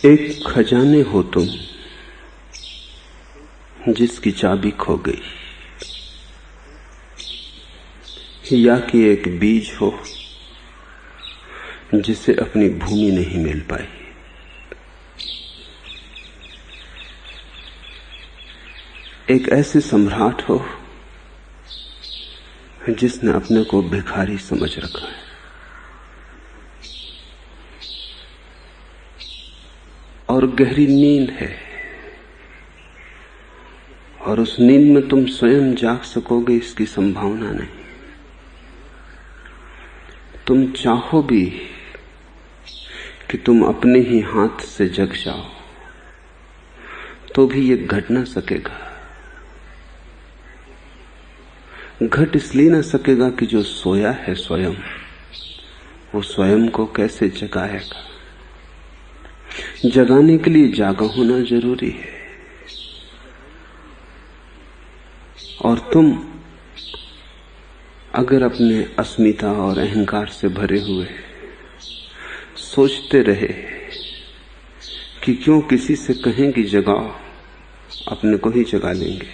एक खजाने हो तुम जिसकी चाबी खो गई, या कि एक बीज हो जिसे अपनी भूमि नहीं मिल पाई। एक ऐसे सम्राट हो जिसने अपने को भिखारी समझ रखा है, और गहरी नींद है, और उस नींद में तुम स्वयं जाग सकोगे इसकी संभावना नहीं। तुम चाहो भी कि तुम अपने ही हाथ से जग जाओ तो भी ये घट ना सकेगा। घट इसलिए ना सकेगा कि जो सोया है स्वयं, वो स्वयं को कैसे जगाएगा। जगाने के लिए जागा होना जरूरी है। और तुम अगर अपने अस्मिता और अहंकार से भरे हुए सोचते रहे कि क्यों किसी से कहें कि जगाओ, अपने को ही जगा लेंगे,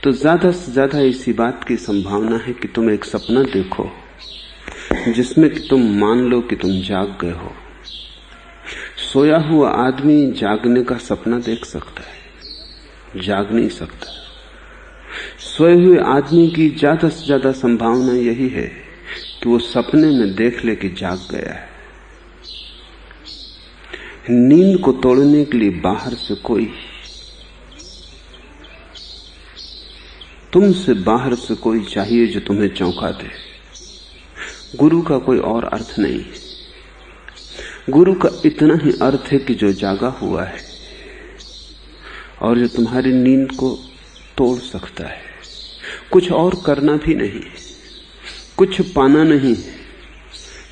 तो ज्यादा से ज्यादा इसी बात की संभावना है कि तुम एक सपना देखो जिसमें कि तुम मान लो कि तुम जाग गए हो। सोया हुआ आदमी जागने का सपना देख सकता है, जाग नहीं सकता। सोए हुए आदमी की ज्यादा से ज्यादा संभावना यही है कि वो सपने में देख ले कि जाग गया है। नींद को तोड़ने के लिए बाहर से कोई, तुमसे बाहर से कोई चाहिए जो तुम्हें चौंका दे। गुरु का कोई और अर्थ नहीं। गुरु का इतना ही अर्थ है कि जो जागा हुआ है और जो तुम्हारी नींद को तोड़ सकता है। कुछ और करना भी नहीं, कुछ पाना नहीं,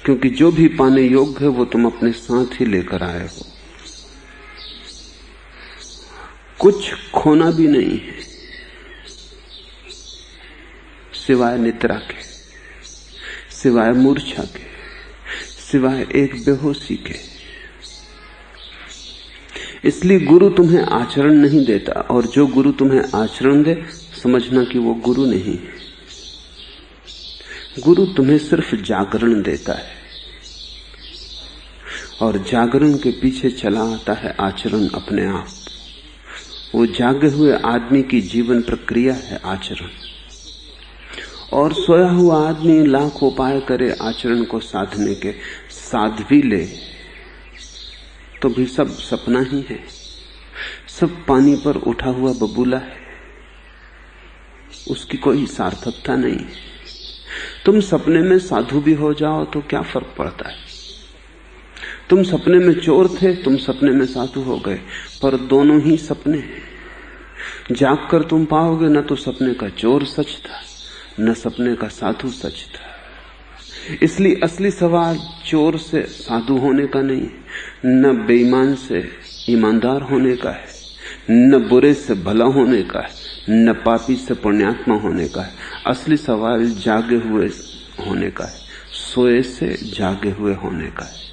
क्योंकि जो भी पाने योग्य है वो तुम अपने साथ ही लेकर आए हो। कुछ खोना भी नहीं है सिवाय निद्रा के, सिवाय मूर्छा के, सिवाय एक बेहोशी के। इसलिए गुरु तुम्हें आचरण नहीं देता, और जो गुरु तुम्हें आचरण दे समझना कि वो गुरु नहीं है। गुरु तुम्हें सिर्फ जागरण देता है, और जागरण के पीछे चला आता है आचरण अपने आप। वो जागे हुए आदमी की जीवन प्रक्रिया है आचरण। और सोया हुआ आदमी लाख उपाय करे आचरण को साधने के, साध भी ले तो भी सब सपना ही है, सब पानी पर उठा हुआ बबूला है, उसकी कोई सार्थकता नहीं। तुम सपने में साधु भी हो जाओ तो क्या फर्क पड़ता है। तुम सपने में चोर थे, तुम सपने में साधु हो गए, पर दोनों ही सपने हैं। जाग कर तुम पाओगे न तो सपने का चोर सच था, न सपने का साधु सच था। इसलिए असली सवाल चोर से साधु होने का नहीं, न बेईमान से ईमानदार होने का है, न बुरे से भला होने का है, न पापी से पुण्यात्मा होने का है। असली सवाल जागे हुए होने का है, सोए से जागे हुए होने का है।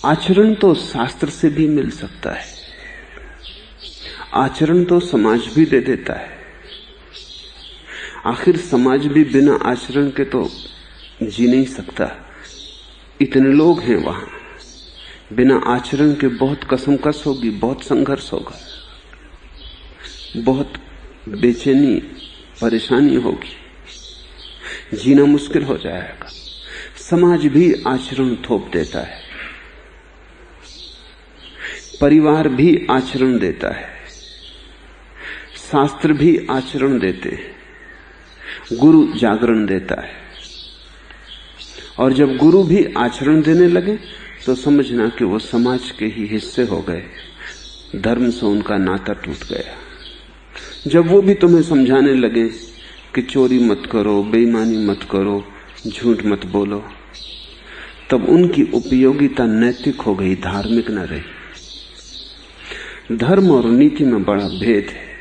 आचरण तो शास्त्र से भी मिल सकता है, आचरण तो समाज भी दे देता है। आखिर समाज भी बिना आचरण के तो जी नहीं सकता। इतने लोग हैं वहां, बिना आचरण के बहुत कसमकस होगी, बहुत संघर्ष होगा, बहुत बेचैनी परेशानी होगी, जीना मुश्किल हो जाएगा। समाज भी आचरण थोप देता है, परिवार भी आचरण देता है, शास्त्र भी आचरण देते हैं, गुरु जागरण देता है। और जब गुरु भी आचरण देने लगे तो समझना कि वो समाज के ही हिस्से हो गए, धर्म से उनका नाता टूट गया। जब वो भी तुम्हें समझाने लगे कि चोरी मत करो, बेईमानी मत करो, झूठ मत बोलो, तब उनकी उपयोगिता नैतिक हो गई, धार्मिक न रही। धर्म और नीति में बड़ा भेद है।